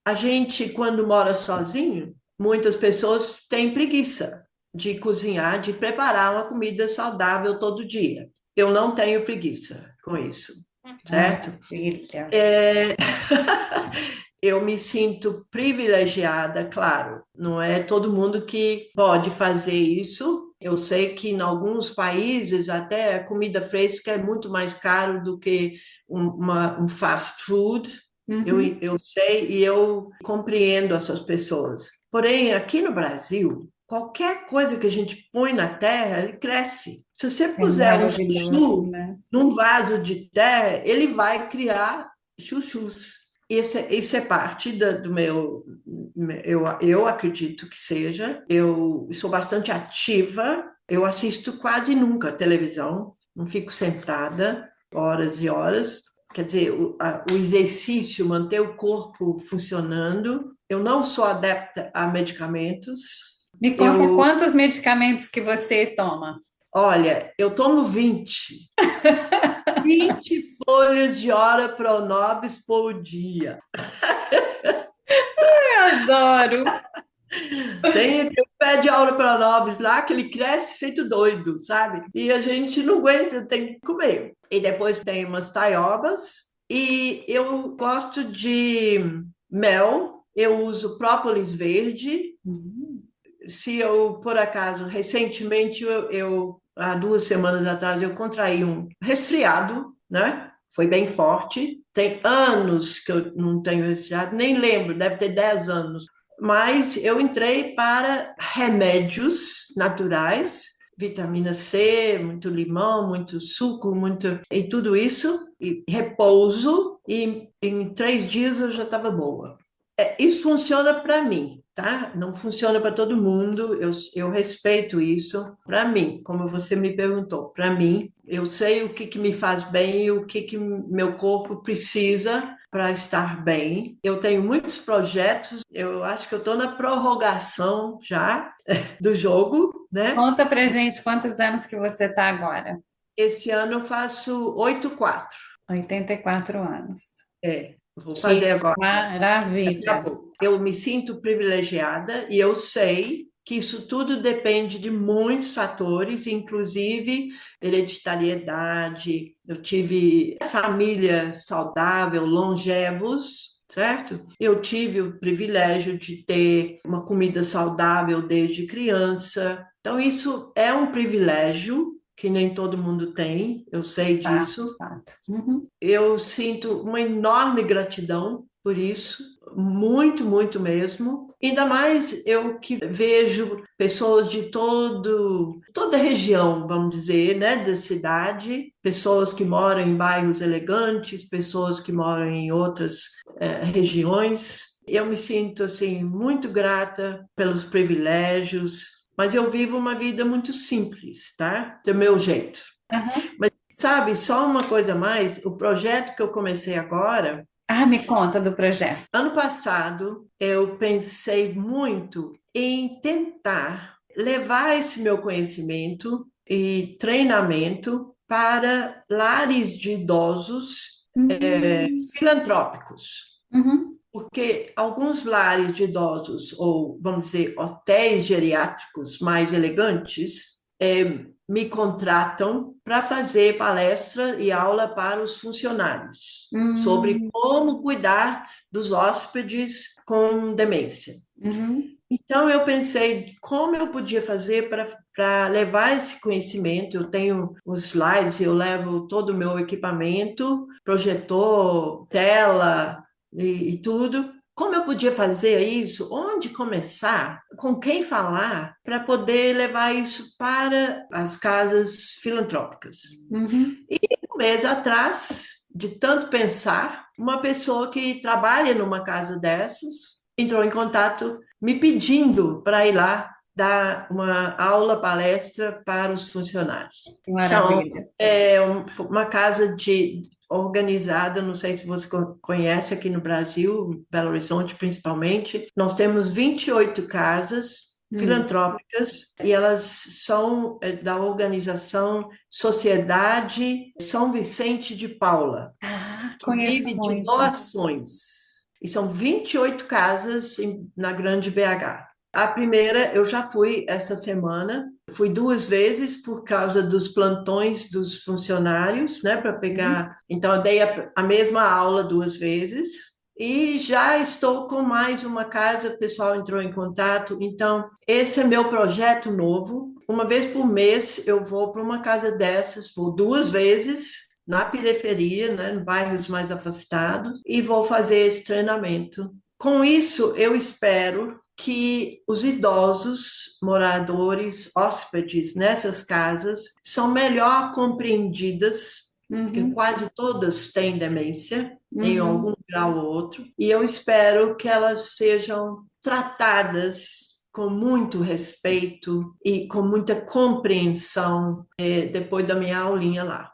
a gente, quando mora sozinho, muitas pessoas têm preguiça de cozinhar, de preparar uma comida saudável todo dia. Eu não tenho preguiça com isso, certo? Maravilha. É, eu me sinto privilegiada, claro, não é todo mundo que pode fazer isso. Eu sei que em alguns países até a comida fresca é muito mais caro do que um fast food. Uhum. Eu sei e eu compreendo essas pessoas. Porém, aqui no Brasil, qualquer coisa que a gente põe na terra, ele cresce. Se você É puser um maravilhoso, chuchu né? num vaso de terra, ele vai criar chuchus. Isso é parte do meu. Eu acredito que seja. Eu sou bastante ativa, eu assisto quase nunca televisão, não fico sentada horas e horas. Quer dizer, o exercício, manter o corpo funcionando. Eu não sou adepta a medicamentos. Me conta Eu, quantos medicamentos que você toma. olha, eu tomo 20 folhas de ora pronobis por dia. Eu adoro. Tem o pé de ora pronobis lá que ele cresce feito doido, sabe? E a gente não aguenta, tem que comer. E depois tem umas taiobas. E eu gosto de mel. Eu uso própolis verde. Hum. Se eu, por acaso, recentemente, há 2 semanas atrás, eu contraí um resfriado, né? Foi bem forte. Tem anos que eu não tenho resfriado, nem lembro, deve ter 10 anos. Mas eu entrei para remédios naturais, vitamina C, muito limão, muito suco, muito e tudo isso, e repouso, e em 3 dias eu já estava boa. Isso funciona para mim, tá? Não funciona para todo mundo, eu respeito isso. Para mim, como você me perguntou, para mim, eu sei o que, que me faz bem e o que, que meu corpo precisa para estar bem. Eu tenho muitos projetos, eu acho que eu estou na prorrogação já do jogo, né? Conta pra gente quantos anos que você está agora. Esse ano eu faço 84. 84 anos. Vou fazer Que agora. Daqui a maravilha. pouco. Eu me sinto privilegiada e eu sei que isso tudo depende de muitos fatores, inclusive hereditariedade. Eu tive família saudável, longevos, certo? Eu tive o privilégio de ter uma comida saudável desde criança. Então, isso é um privilégio que nem todo mundo tem, eu sei Fato, disso. fato. Uhum. Eu sinto uma enorme gratidão por isso, muito, muito mesmo. Ainda mais eu que vejo pessoas de toda a região, vamos dizer, né, da cidade, pessoas que moram em bairros elegantes, pessoas que moram em outras regiões. Eu me sinto assim muito grata pelos privilégios, mas eu vivo uma vida muito simples, tá? Do meu jeito. Aham. Mas sabe, só uma coisa a mais, o projeto que eu comecei agora, Ah, me conta do projeto. ano passado, eu pensei muito em tentar levar esse meu conhecimento e treinamento para lares de idosos Uhum. filantrópicos. Uhum. Porque alguns lares de idosos, ou vamos dizer, hotéis geriátricos mais elegantes, me contratam para fazer palestra e aula para os funcionários sobre Hum. como cuidar dos hóspedes com demência. Uhum. Então, eu pensei como eu podia fazer para levar esse conhecimento. Eu tenho os slides, eu levo todo o meu equipamento, projetor, tela e tudo. Como eu podia fazer isso? Onde começar? Com quem falar? Para poder levar isso para as casas filantrópicas. Uhum. Um mês atrás, de tanto pensar, uma pessoa que trabalha numa casa dessas entrou em contato me pedindo para ir lá dar uma aula, palestra para os funcionários. São Maravilha. uma casa organizada, não sei se você conhece aqui no Brasil, Belo Horizonte principalmente. Nós temos 28 casas Hum. filantrópicas e elas são da organização Sociedade São Vicente de Paula, Ah, que conheço vive de muito. doações. E são 28 casas na Grande BH. A primeira eu já fui essa semana, fui 2 vezes por causa dos plantões dos funcionários, né, para Uhum. pegar. Então, eu dei a mesma aula 2 vezes. E já estou com mais uma casa, o pessoal entrou em contato. Então, esse é meu projeto novo. Uma vez por mês eu vou para uma casa dessas, vou 2 vezes na periferia, né, em bairros mais afastados, e vou fazer esse treinamento. Com isso, eu espero que os idosos moradores, hóspedes nessas casas, são melhor compreendidas, porque Uhum. quase todas têm demência, em Uhum. algum grau ou outro, e eu espero que elas sejam tratadas com muito respeito e com muita compreensão, depois da minha aulinha lá.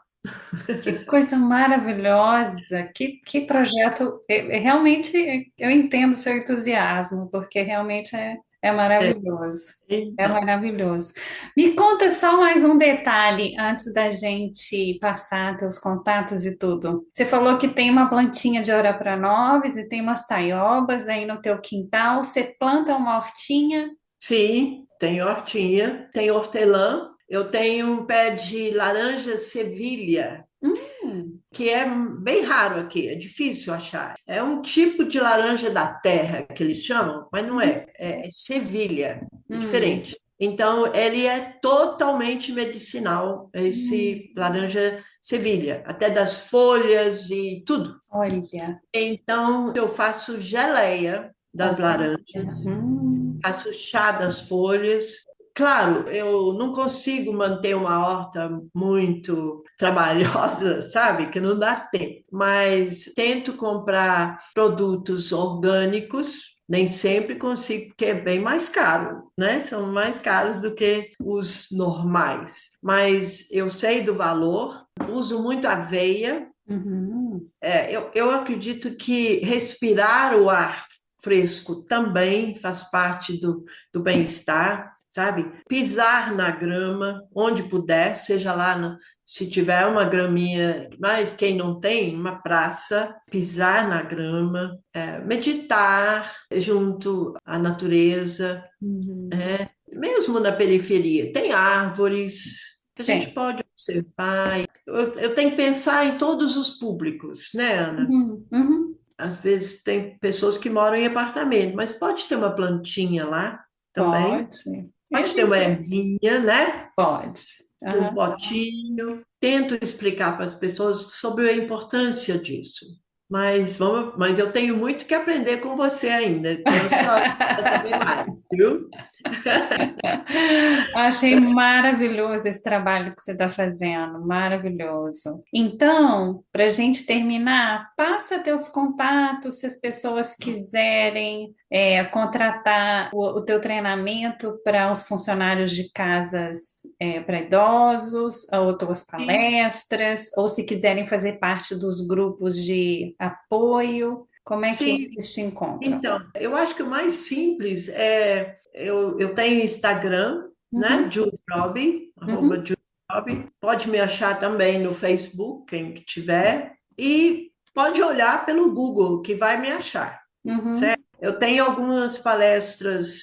Que coisa maravilhosa, que projeto. Realmente eu entendo o seu entusiasmo, porque realmente é maravilhoso. É Então, maravilhoso. Me conta só mais um detalhe antes da gente passar teus contatos e tudo. Você falou que tem uma plantinha de ora-pranobis e tem umas taiobas aí no teu quintal. Você planta uma hortinha? sim, tem hortinha, tem hortelã, eu tenho um pé de laranja Sevilha, Hum. que é bem raro aqui, é difícil achar. É um tipo de laranja da terra que eles chamam, mas não Uhum. é Sevilha, é Hum. diferente. Então, ele é totalmente medicinal, esse Hum. laranja Sevilha, até das folhas e tudo. Olha, Então, eu faço geleia das olha. laranjas, faço chá das folhas. Claro, eu não consigo manter uma horta muito trabalhosa, sabe? Que não dá tempo. Mas tento comprar produtos orgânicos. Nem sempre consigo, porque é bem mais caro, né? São mais caros do que os normais. Mas eu sei do valor, uso muito aveia. Uhum. Eu acredito que respirar o ar fresco também faz parte do bem-estar, sabe? Pisar na grama, onde puder, seja lá, se tiver uma graminha, mas quem não tem, uma praça, pisar na grama, meditar junto à natureza, Uhum. mesmo na periferia. Tem árvores que a gente Tem. pode observar. Eu tenho que pensar em todos os públicos, né, Ana? Uhum. Uhum. Às vezes tem pessoas que moram em apartamento, mas pode ter uma plantinha lá também. Pode. E a Pode ter uma gente ervinha, né? pode. Um Aham. potinho. Tento explicar para as pessoas sobre a importância disso. Mas eu tenho muito que aprender com você ainda. Estou ansiosa para saber mais, viu? Achei maravilhoso esse trabalho que você está fazendo, maravilhoso. Então, para a gente terminar, passa teus contatos se as pessoas quiserem contratar o teu treinamento para os funcionários de casas para idosos, ou tuas Sim. palestras, ou se quiserem fazer parte dos grupos de apoio, como é que Sim. eles te encontram? Então, eu acho que o mais simples é, eu tenho Instagram, né? Uhum, Judy Robbie, arroba uhum, Judy Robbie. Pode me achar também no Facebook, quem que tiver. E pode olhar pelo Google, que vai me achar. uhum. Eu tenho algumas palestras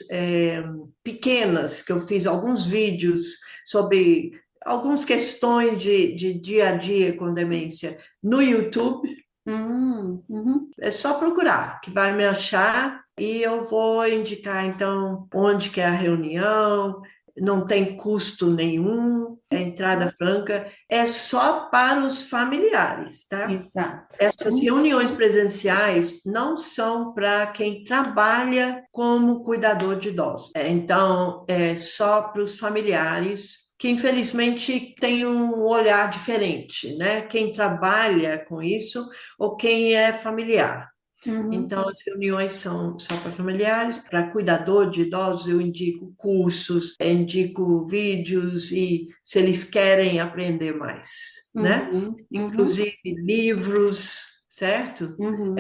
pequenas, que eu fiz alguns vídeos sobre algumas questões de dia a dia com demência no YouTube. Uhum. É só procurar, que vai me achar. E eu vou indicar, então, onde que é a reunião, não tem custo nenhum, é entrada franca, é só para os familiares, tá? Exato. Essas reuniões presenciais não são para quem trabalha como cuidador de idosos. Então, é só para os familiares, que infelizmente tem um olhar diferente, né? Quem trabalha com isso ou quem é familiar. Uhum. Então, as reuniões são só para familiares. Para cuidador de idosos, eu indico cursos, indico vídeos e se eles querem aprender mais, né? Uhum. Uhum. Inclusive livros, certo? Uhum.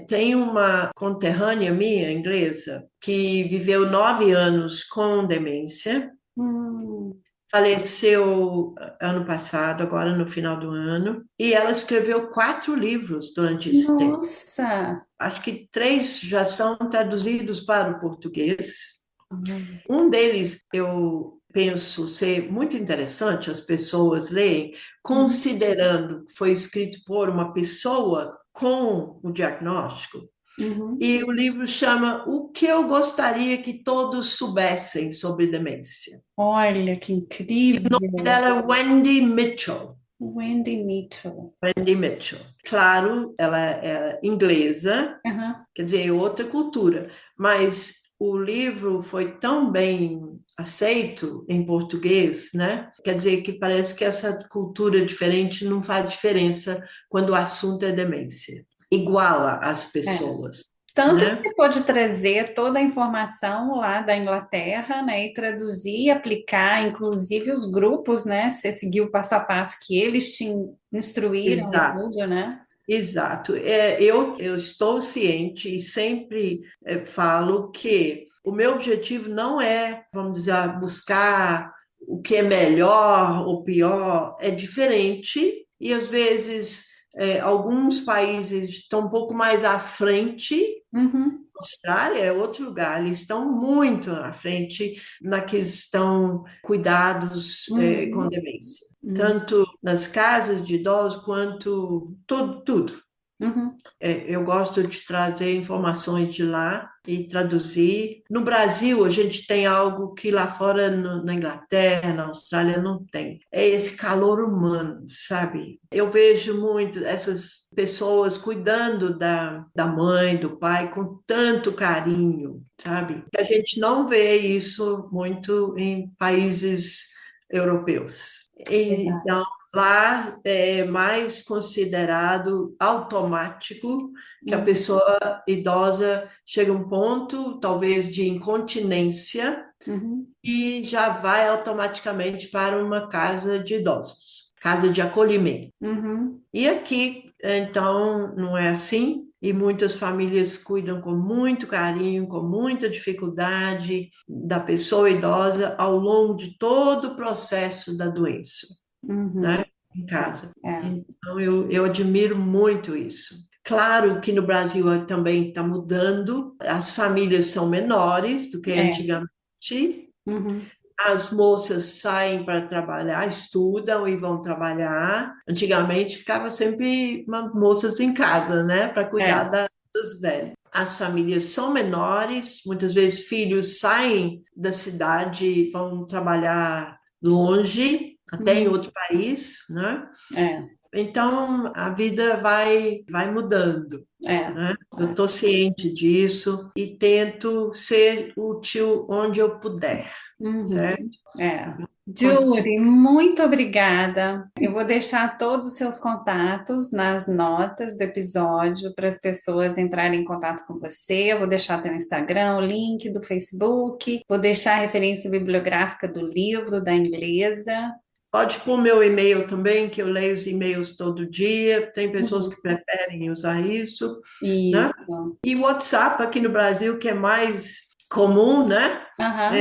Tem uma conterrânea minha, inglesa, que viveu 9 anos com demência. Uhum. Faleceu ano passado, agora no final do ano, e ela escreveu 4 livros durante esse tempo. Nossa! Acho que 3 já são traduzidos para o português. Uhum. Um deles eu penso ser muito interessante as pessoas lerem, considerando que foi escrito por uma pessoa com o diagnóstico. Uhum. E o livro chama O que eu gostaria que todos soubessem sobre demência. Olha que O nome incrível! dela é Wendy Mitchell. Wendy Mitchell. Wendy Mitchell. Claro, ela é inglesa, Aham. quer dizer, é outra cultura, mas o livro foi tão bem aceito em português, né? Quer dizer que parece que essa cultura diferente não faz diferença quando o assunto é demência. Iguala as É. pessoas, Tanto que né? você pode trazer toda a informação lá da Inglaterra, né, e traduzir e aplicar, inclusive os grupos, né? Você seguiu o passo a passo que eles te instruíram e Exato. tudo, né? Exato. Eu estou ciente e sempre falo que o meu objetivo não é, vamos dizer, buscar o que é melhor ou pior, é diferente e às vezes alguns países estão um pouco mais à frente. Uhum. Austrália é outro lugar, eles estão muito à frente na questão cuidados com Uhum. demência, Uhum. tanto nas casas de idosos quanto tudo. Uhum. Eu gosto de trazer informações de lá e traduzir. No Brasil, a gente tem algo que lá fora, na Inglaterra, na Austrália, não tem. É esse calor humano, sabe? Eu vejo muito essas pessoas cuidando da mãe, do pai, com tanto carinho, sabe? A gente não vê isso muito em países europeus. Então, Verdade. lá é mais considerado automático que a Uhum. pessoa idosa chega a um ponto, talvez, de incontinência Uhum. e já vai automaticamente para uma casa de idosos, casa de acolhimento. Uhum. E aqui, então, não é assim. E muitas famílias cuidam com muito carinho, com muita dificuldade da pessoa idosa ao longo de todo o processo da doença, Uhum. né, em casa. É. Então, eu admiro muito isso. Claro que no Brasil também está mudando, as famílias são menores do que É. antigamente, Uhum. as moças saem para trabalhar, estudam e vão trabalhar. Antigamente ficava sempre moças em casa, né, para cuidar É. dos velhos. As famílias são menores, muitas vezes filhos saem da cidade, vão trabalhar longe, até em Uhum. outro país, né? É. Então a vida vai mudando, É. né? Eu estou ciente disso e tento ser útil onde eu puder, Uhum. certo? É. Quando tiver. Julie, muito obrigada. Eu vou deixar todos os seus contatos nas notas do episódio para as pessoas entrarem em contato com você. Eu vou deixar teu Instagram, o link do Facebook, vou deixar a referência bibliográfica do livro da inglesa. Pode pôr meu e-mail também, que eu leio os e-mails todo dia. Tem pessoas Uhum. que preferem usar isso, né? Isso. E o WhatsApp aqui no Brasil, que é mais comum, né? Aham.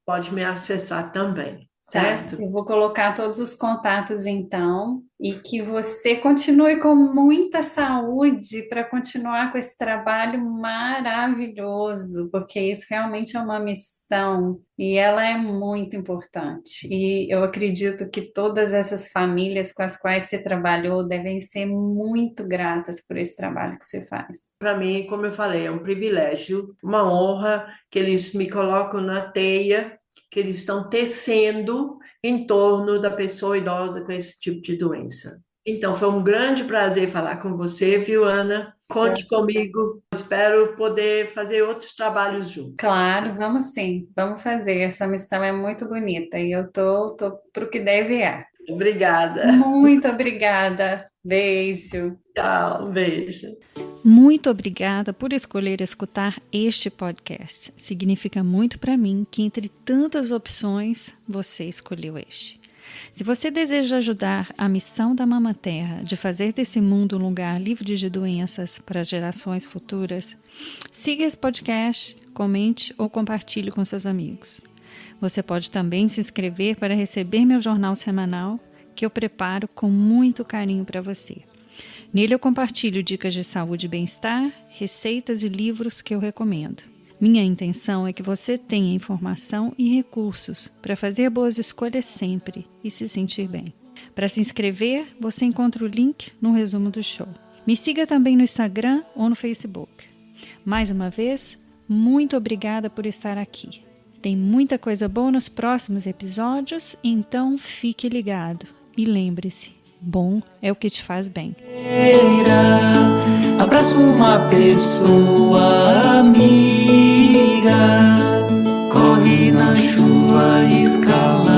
Pode me acessar também. certo? Eu vou colocar todos os contatos então e que você continue com muita saúde para continuar com esse trabalho maravilhoso, porque isso realmente é uma missão e ela é muito importante. E eu acredito que todas essas famílias com as quais você trabalhou devem ser muito gratas por esse trabalho que você faz. Para mim, como eu falei, é um privilégio, uma honra que eles me colocam na teia que eles estão tecendo em torno da pessoa idosa com esse tipo de doença. Então, foi um grande prazer falar com você, viu, Ana? Conte comigo. Espero poder fazer outros trabalhos juntos. Claro, vamos sim, vamos fazer. Essa missão é muito bonita e eu tô pro que deve é. Obrigada. Muito obrigada. Beijo. Tchau, beijo. Muito obrigada por escolher escutar este podcast. Significa muito para mim que entre tantas opções você escolheu este. Se você deseja ajudar a missão da Mama Terra de fazer desse mundo um lugar livre de doenças para as gerações futuras, siga esse podcast, comente ou compartilhe com seus amigos. Você pode também se inscrever para receber meu jornal semanal, que eu preparo com muito carinho para você. Nele eu compartilho dicas de saúde e bem-estar, receitas e livros que eu recomendo. Minha intenção é que você tenha informação e recursos para fazer boas escolhas sempre e se sentir bem. Para se inscrever, você encontra o link no resumo do show. Me siga também no Instagram ou no Facebook. Mais uma vez, muito obrigada por estar aqui. Tem muita coisa boa nos próximos episódios, então fique ligado. E lembre-se, bom é o que te faz bem. Abraça uma pessoa amiga, corre na chuva, escala